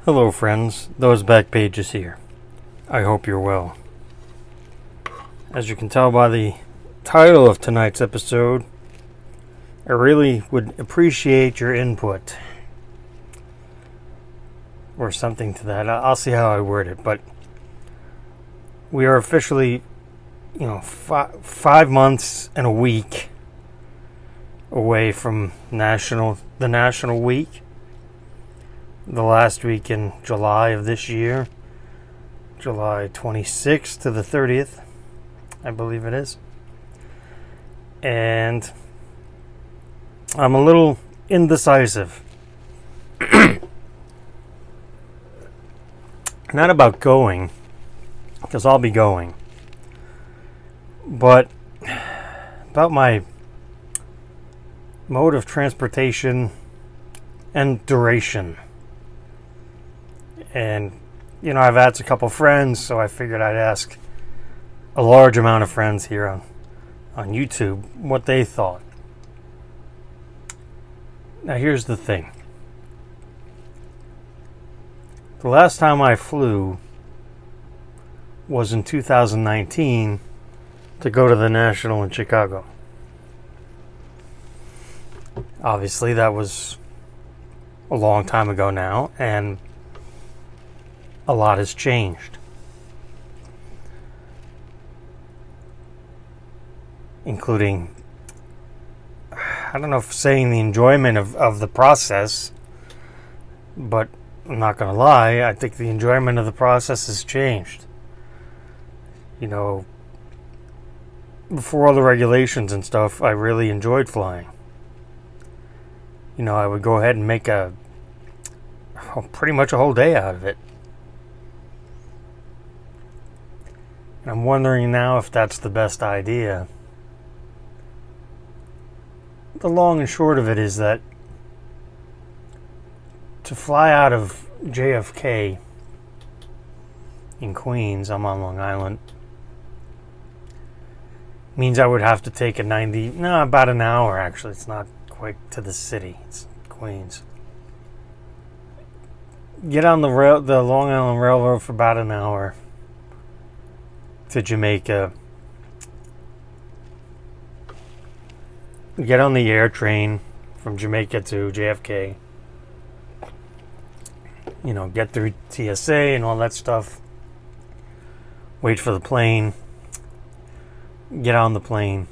Hello friends, Those Back Pages here. I hope you're well. As you can tell by the title of tonight's episode, I really would appreciate your input. Or something to that. I'll see how I word it, but we are officially, 5 months and a week away from the National Week. The last week in July of this year, July 26th to the 30th, I believe it is. And I'm a little indecisive. Not about going, because I'll be going, but about my mode of transportation and duration. And, I've asked a couple friends, so I figured I'd ask a large amount of friends here on YouTube what they thought. Now, here's the thing. The last time I flew was in 2019 to go to the National in Chicago. Obviously, that was a long time ago now, and a lot has changed. Including, I don't know if saying the enjoyment of the process, but I'm not going to lie, I think the enjoyment of the process has changed. Before all the regulations and stuff, I really enjoyed flying. I would go ahead and make pretty much a whole day out of it. And I'm wondering now if that's the best idea. The long and short of it is that to fly out of JFK in Queens, I'm on Long Island, means I would have to take about an hour actually. It's not quite to the city, it's Queens. Get on the Long Island Railroad for about an hour to Jamaica. Get on the air train from Jamaica to JFK. Get through TSA and all that stuff. Wait for the plane. Get on the plane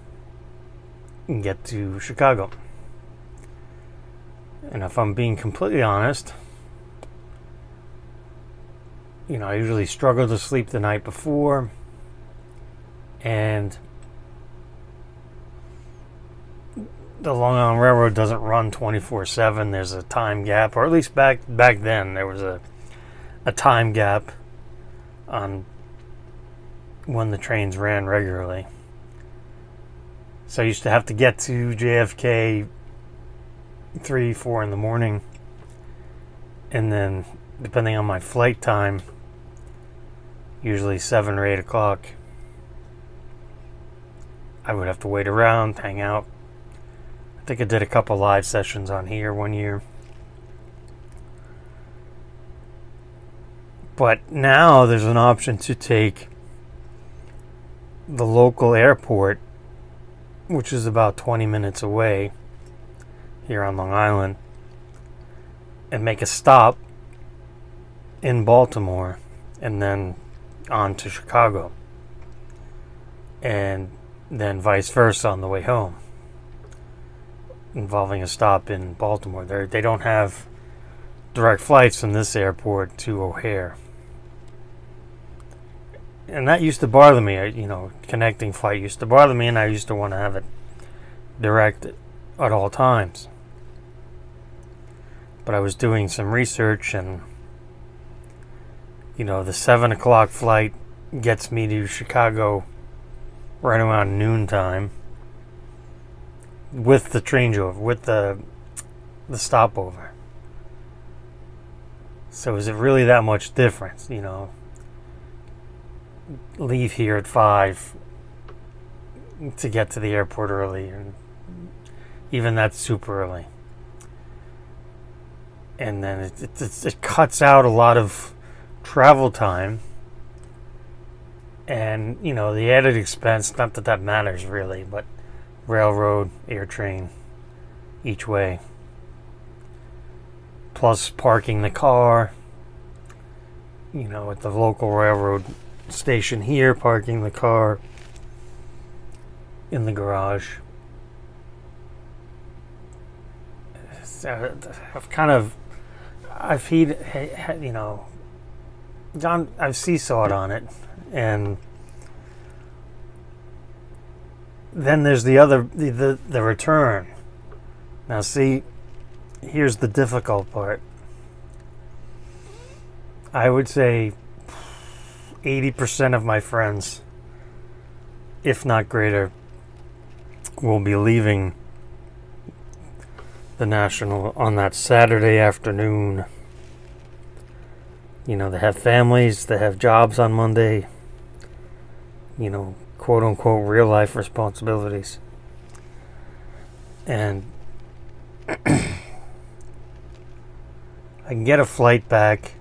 and get to Chicago. And if I'm being completely honest, I usually struggle to sleep the night before. And the Long Island Railroad doesn't run 24/7. There's a time gap, or at least back then there was a time gap on when the trains ran regularly. So I used to have to get to JFK 3-4 in the morning, and then depending on my flight time, usually 7 or 8 o'clock, I would have to wait around, hang out. I think I did a couple live sessions on here one year. But now there's an option to take the local airport, which is about 20 minutes away here on Long Island, and make a stop in Baltimore and then on to Chicago. And then vice versa on the way home, involving a stop in Baltimore. They don't have direct flights from this airport to O'Hare. And that used to bother me, connecting flight used to bother me, and I used to want to have it direct at all times. But I was doing some research, and, the 7 o'clock flight gets me to Chicago right around noontime with the changeover, with the stopover. So is it really that much difference? Leave here at 5 to get to the airport early, and even that's super early. and then it cuts out a lot of travel time, and you know, the added expense, not that that matters really, but railroad, air train, each way, plus parking the car, you know, at the local railroad station here, parking the car in the garage. So I've you know, I've seesawed on it, and then there's the return. Now see, here's the difficult part. I would say 80% of my friends, if not greater, will be leaving the National on that Saturday afternoon. You know, they have families, they have jobs on Monday, you know, quote unquote real life responsibilities. And I can get a flight back,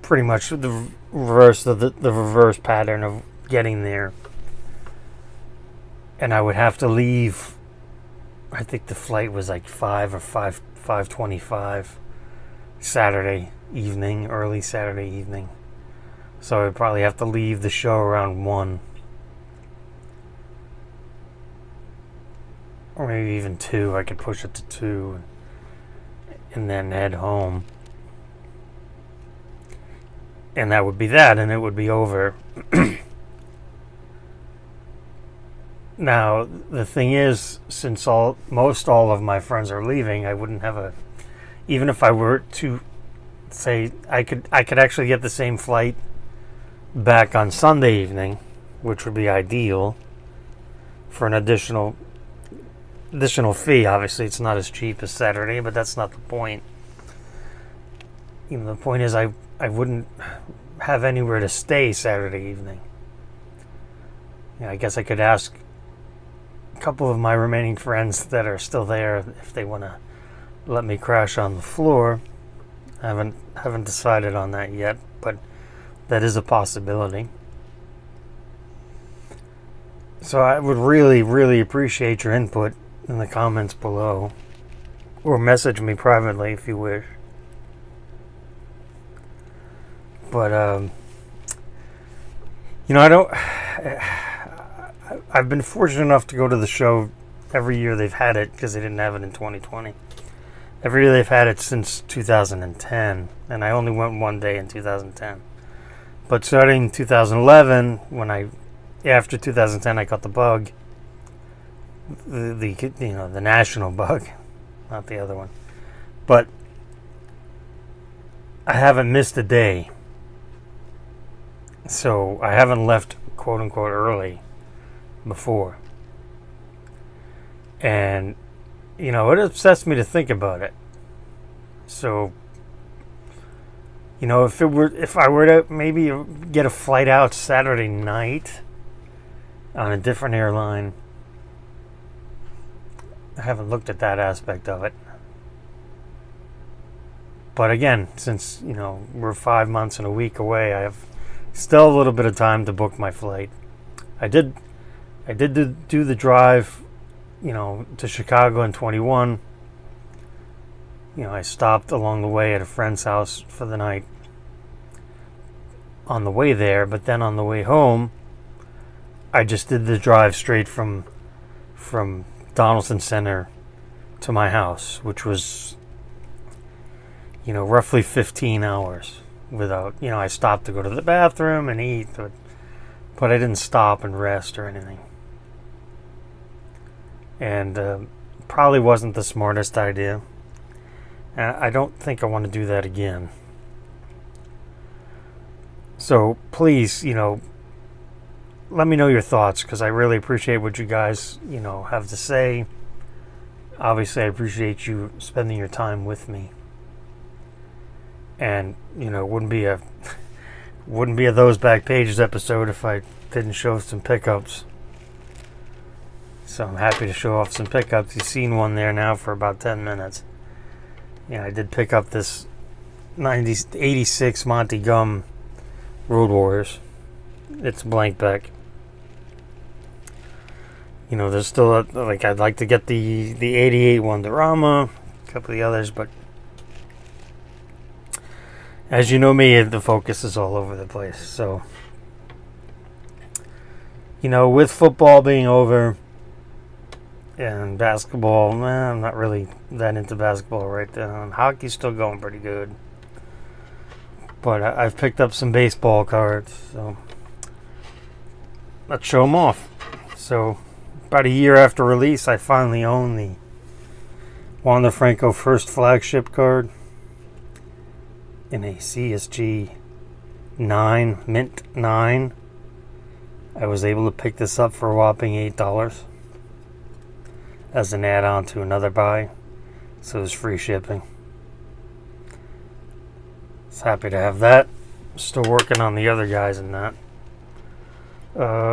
pretty much the reverse of the reverse pattern of getting there. And I would have to leave, I think the flight was like 5:25 Saturday evening, early Saturday evening. So I'd probably have to leave the show around 1. Or maybe even 2. I could push it to 2 and then head home. And that would be that, and it would be over. Now, the thing is, since most all of my friends are leaving, I wouldn't have even if I were to say I could actually get the same flight back on Sunday evening, which would be ideal, for an additional fee. Obviously, it's not as cheap as Saturday, but that's not the point. You know, the point is I wouldn't have anywhere to stay Saturday evening. You know, I guess I could ask a couple of my remaining friends that are still there if they want to let me crash on the floor. I haven't decided on that yet, but that is a possibility. So I would really, really appreciate your input in the comments below, or message me privately if you wish. But you know, I've been fortunate enough to go to the show every year they've had it, because they didn't have it in 2020. Every year they've had it since 2010, and I only went one day in 2010. But starting 2011, after 2010 I got the bug, the national bug, not the other one. But I haven't missed a day, so I haven't left quote unquote early before. And you know, it upsets me to think about it. So, you know, if I were to maybe get a flight out Saturday night on a different airline, I haven't looked at that aspect of it. But again, since, you know, we're 5 months and a week away, I have still a little bit of time to book my flight. I did do the drive, you know, to Chicago in 21. You know, I stopped along the way at a friend's house for the night on the way there, but then on the way home, I just did the drive straight from Donaldson Center to my house, which was, you know, roughly 15 hours without, you know, I stopped to go to the bathroom and eat, but I didn't stop and rest or anything. And probably wasn't the smartest idea. I don't think I want to do that again. So please, you know, let me know your thoughts, because I really appreciate what you guys, you know, have to say. Obviously, I appreciate you spending your time with me. And, you know, it wouldn't be a Those Back Pages episode if I didn't show some pickups. So I'm happy to show off some pickups. You've seen one there now for about 10 minutes. Yeah, I did pick up this 86 Monty Gum Road Warriors. It's blank back. You know, there's still like I'd like to get the 88 Wonderama, a couple of the others, but as you know me, the focus is all over the place. So, you know, with football being over and basketball, I'm not really that into basketball right now. Hockey's still going pretty good. But I've picked up some baseball cards, so let's show them off. So, about a year after release, I finally own the Wander Franco first flagship card in a CSG 9, Mint 9. I was able to pick this up for a whopping $8 as an add-on to another buy, so it was free shipping. I was happy to have that. Still working on the other guys in that.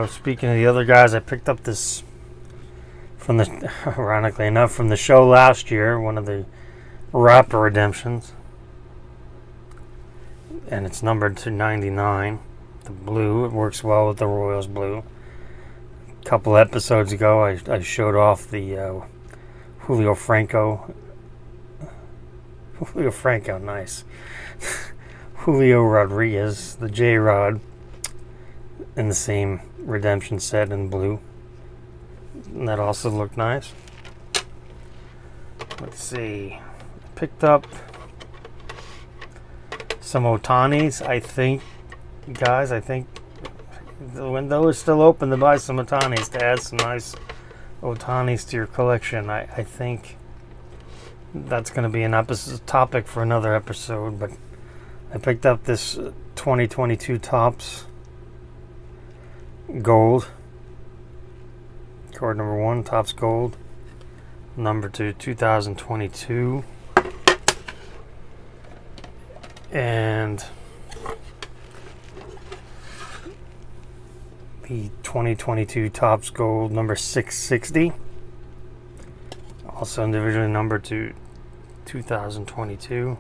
Speaking of the other guys, I picked up this from the, ironically enough, from the show last year, one of the Rapper redemptions, and it's numbered to 99. The blue, it works well with the Royals blue. A couple episodes ago, I showed off the Julio Franco, nice. Julio Rodriguez, the J-Rod, in the same redemption set in blue. And that also looked nice. Let's see. Picked up some Ohtanis, I think. Guys, I think the window is still open to buy some Ohtanis, to add some nice Ohtanis to your collection. I think that's going to be an episode topic for another episode, but I picked up this 2022 Topps Gold. Card number 1, Topps Gold. Number 2, 2022. And the 2022 Topps Gold number 660. Also individually numbered to 2022.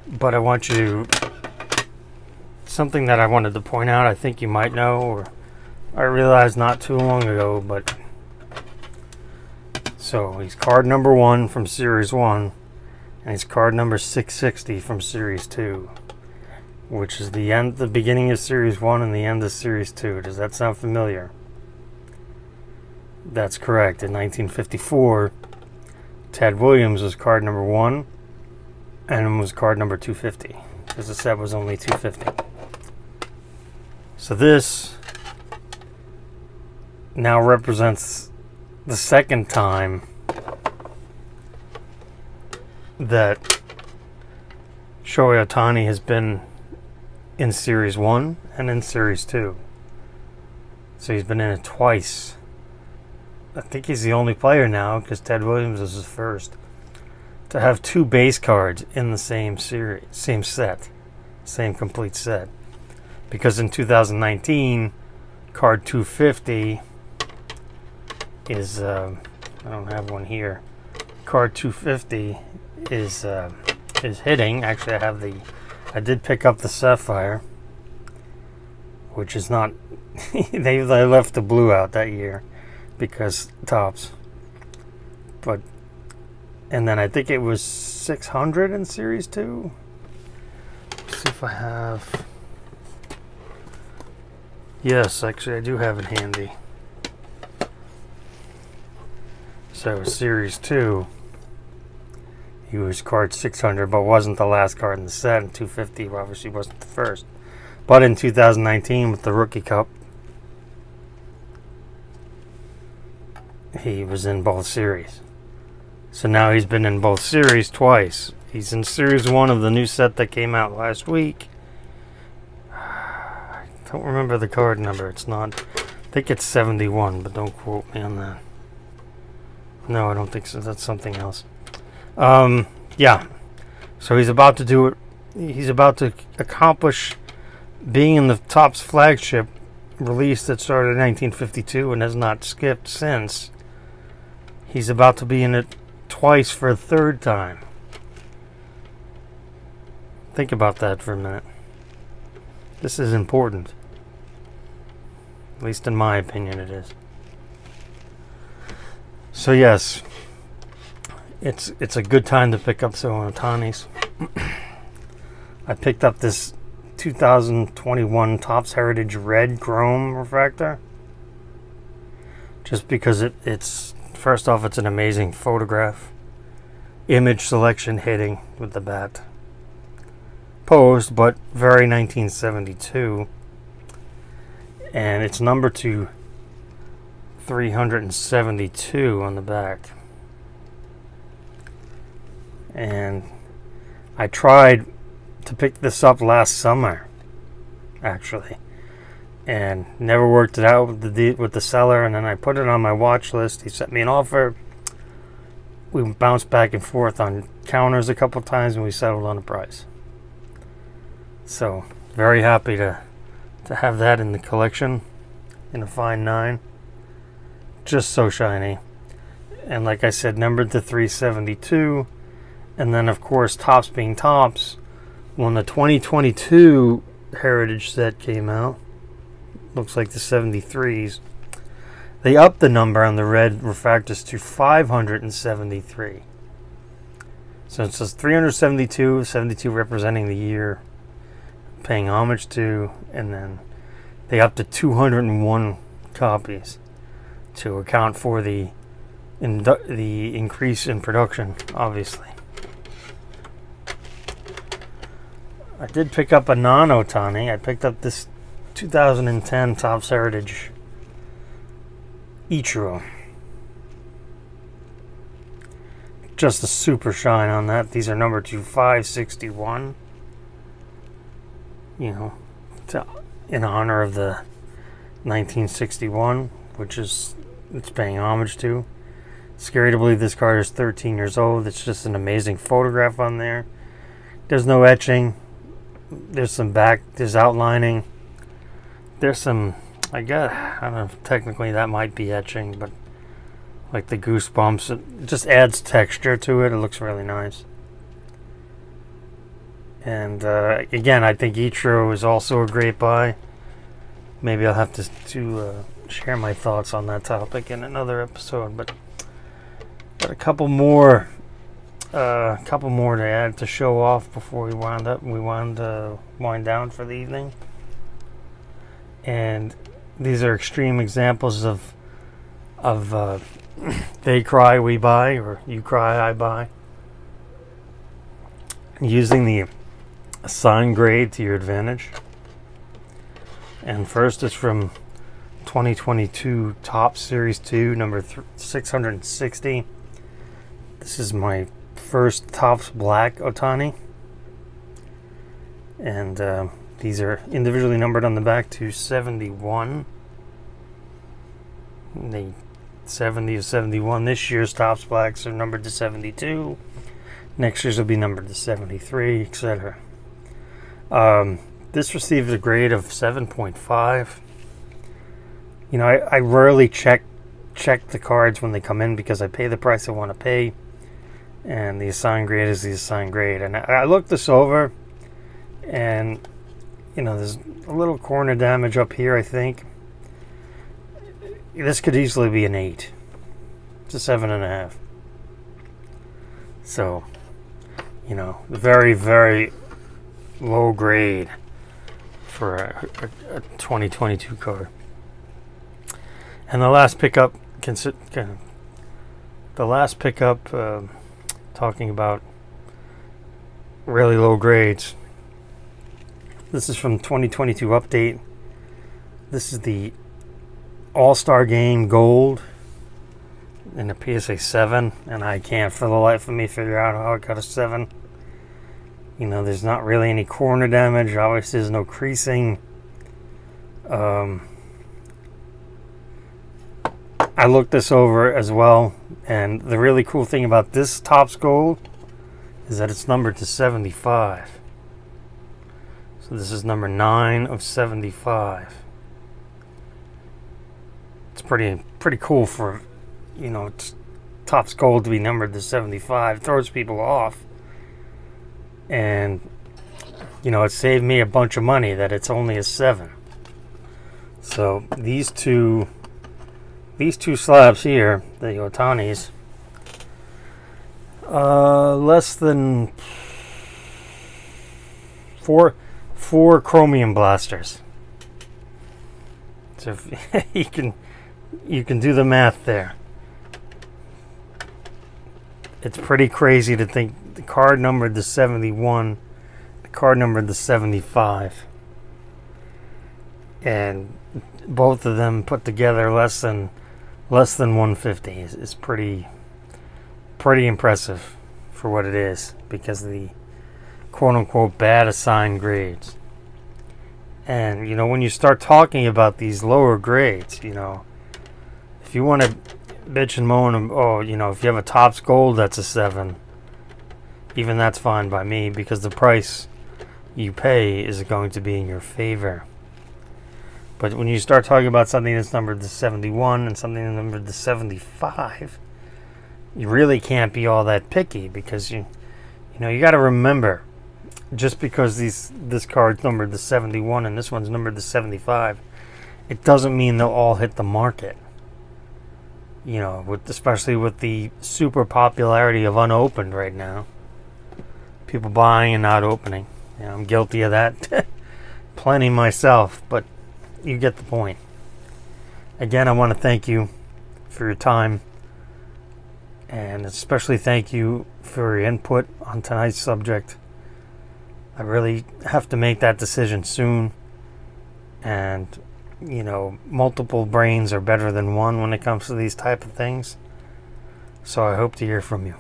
But I want you to, something that I wanted to point out, I think you might know, or I realized not too long ago, but so he's card number 1 from Series 1, and he's card number 660 from Series 2, which is the beginning of Series 1 and the end of Series 2. Does that sound familiar? That's correct. In 1954, Ted Williams was card number 1, and was card number 250, because the set was only 250. So this now represents the second time that Shohei Ohtani has been in Series 1 and in Series 2. So he's been in it twice. I think he's the only player now, because Ted Williams is his first, to have 2 base cards in the same series, same set, same complete set. Because in 2019, card 250 is, I don't have one here. Card 250 is hitting. Actually, I did pick up the Sapphire, which is not, they left the blue out that year because Topps. But, and then I think it was 600 in Series 2. Let's see if I have, yes, actually I do have it handy. So Series 2, he was card 600, but wasn't the last card in the set, and 250 obviously wasn't the first. But in 2019 with the Rookie Cup, he was in both series. So now he's been in both series twice. He's in Series 1 of the new set that came out last week. I don't remember the card number. It's not, I think it's 71, but don't quote me on that. No, I don't think so. That's something else. Yeah. So he's about to do it. He's about to accomplish being in the Topps flagship release that started in 1952 and has not skipped since. He's about to be in it twice for a third time. Think about that for a minute. This is important. At least in my opinion it is. So yes, it's a good time to pick up some Otanis. I picked up this 2021 Topps Heritage Red Chrome refractor. Just because it's first off, it's an amazing photograph. Image selection, hitting with the bat. Posed, but very 1972. And it's number to 372 on the back. And I tried to pick this up last summer, actually, and never worked it out with the seller. And then I put it on my watch list. He sent me an offer. We bounced back and forth on counters a couple times, and we settled on a price. So very happy to have that in the collection in a fine 9. Just so shiny. And like I said, numbered to 372. And then of course, Topps being Topps, when the 2022 Heritage set came out, looks like the 73s, they upped the number on the red refractors to 573. So it says 372, 72 representing the year, paying homage to, and then they upped to 201 copies to account for the increase in production, obviously. I did pick up a non-Otani. I picked up this 2010 Topps Heritage Ichiro. Just a super shine on that. These are number 561. You know, in honor of the 1961, which is it's paying homage to. Scary to believe this card is 13 years old. It's just an amazing photograph on there. There's no etching. There's some there's outlining. There's some, I don't know if technically that might be etching, but like the goosebumps, it just adds texture to it. It looks really nice. And again, I think Ichiro is also a great buy. Maybe I'll have to share my thoughts on that topic in another episode. But got a couple more to add to show off before we wind down for the evening. And these are extreme examples of they cry, we buy, or you cry, I buy. Using the assign grade to your advantage. And first is from 2022 Topps Series 2, number 660. This is my first Topps Black Otani. And these are individually numbered on the back to 71. The 70 to 71. This year's Topps Blacks are numbered to 72. Next year's will be numbered to 73, etc. This received a grade of 7.5. You know, I rarely check the cards when they come in because I pay the price I want to pay, and the assigned grade is the assigned grade. And I looked this over, and you know, there's a little corner damage up here. I think this could easily be an 8. It's a 7.5. So, you know, very, very low grade for a 2022 card. And the last pickup, talking about really low grades. This is from 2022 update. This is the All-Star Game Gold in a PSA 7, and I can't for the life of me figure out how it got a 7. You know, there's not really any corner damage. Obviously, there's no creasing. I looked this over as well, and the really cool thing about this Topps Gold is that it's numbered to 75. So this is number 9 of 75. It's pretty cool for, you know, Topps Gold to be numbered to 75 throws people off. And, you know, it saved me a bunch of money that it's only a 7. So these two slabs here, the Ohtanis, less than four chromium blasters. So if you can do the math there. It's pretty crazy to think the card numbered to 71, the card numbered to 75, and both of them put together less than 150 is pretty impressive for what it is, because of the quote-unquote bad assigned grades. And you know, when you start talking about these lower grades, you know, if you want to bitch and moan, oh, you know, if you have a Topps Gold that's a 7, even that's fine by me, because the price you pay is going to be in your favor. But when you start talking about something that's numbered to 71 and something that's numbered to 75, you really can't be all that picky, because you know, you got to remember, just because this card's numbered to 71 and this one's numbered to 75, it doesn't mean they'll all hit the market. You know, especially with the super popularity of unopened right now, people buying and not opening. You know, I'm guilty of that plenty myself, but you get the point. Again, I want to thank you for your time, and especially thank you for your input on tonight's subject. I really have to make that decision soon, and you know, multiple brains are better than one when it comes to these type of things. So I hope to hear from you.